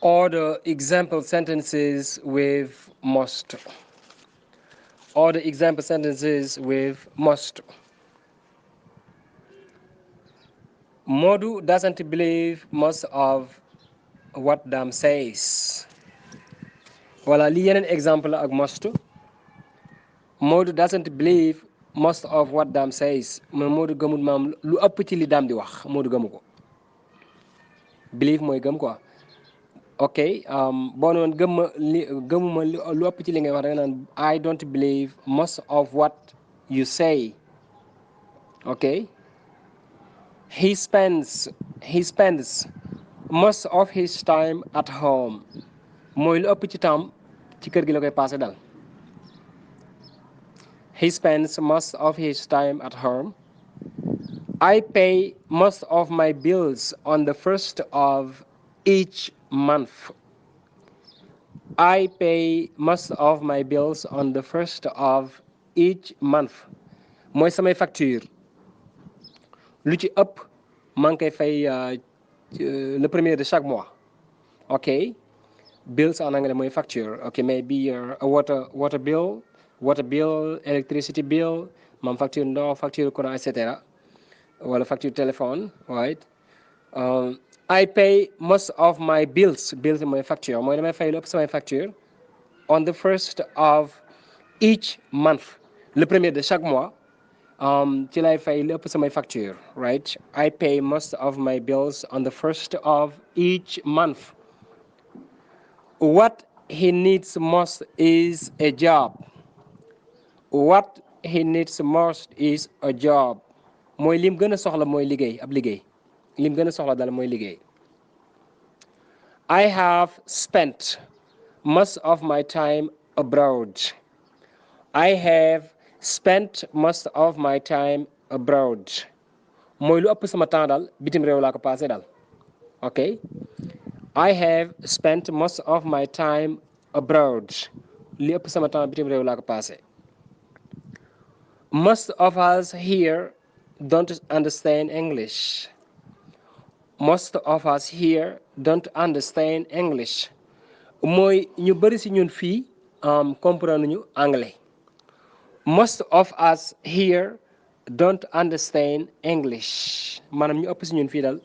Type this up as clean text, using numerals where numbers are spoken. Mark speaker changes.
Speaker 1: or the example sentences with must. Or the example sentences with must. Modu doesn't believe most of what Dam says. Voilà, li yeneen exemple ak must. Modu doesn't believe most of what Dam says. Modu gëmul maam lu ëpp ci li Dam di wax Modu gëmu ko. Believe mooy gëm quoi. Ok boo noon gëmuma lu ëpp ci li ngay wax da nga naan I don't believe most of what you say. Ok he spends most of his time at home. Mooy lu ëpp ci temps ci kër gi la koy passé dal. He spends most of his time at home. I pay most of my bills on the first of each month. I pay most of my bills on the first of each month. Mooy samay facture lu ci ëpp maa ngi koy fay le premier de chaque mois. Ok bills en anglais mooy facture. Ok maybe a water bill electricity bill maam facture ndox facture courant et cetera wala facture téléphone right. I pay most of my bills mooy facture mooy damay fay lu ëpp samay facture on the first of each month le premier de chaque mois ci lay fay lu ëpp samay facture right. I pay most of my bills on the first of each month. What he needs most is a job. What he needs most is a job. Mooy lim gën a soxla mooy liggéey ab liggéey lim gën a soxla dal mooy liggéey. I have spent most of my time abroad. I have spent most of my time abroad. Mooy lu ëpp sama temps daal bitim réew laa ko passé daal. Ok I have spent most of my time abroad. Li ëpp sama temps bitim réew laa ko passé. Most of us here don't understand English. Most of us here don't understand English. Mooy ñu bëri ci ñun fii comprendre ñu anglais. Most of us here don't understand English. Maanaam ñu ëpp ci ñun fii daal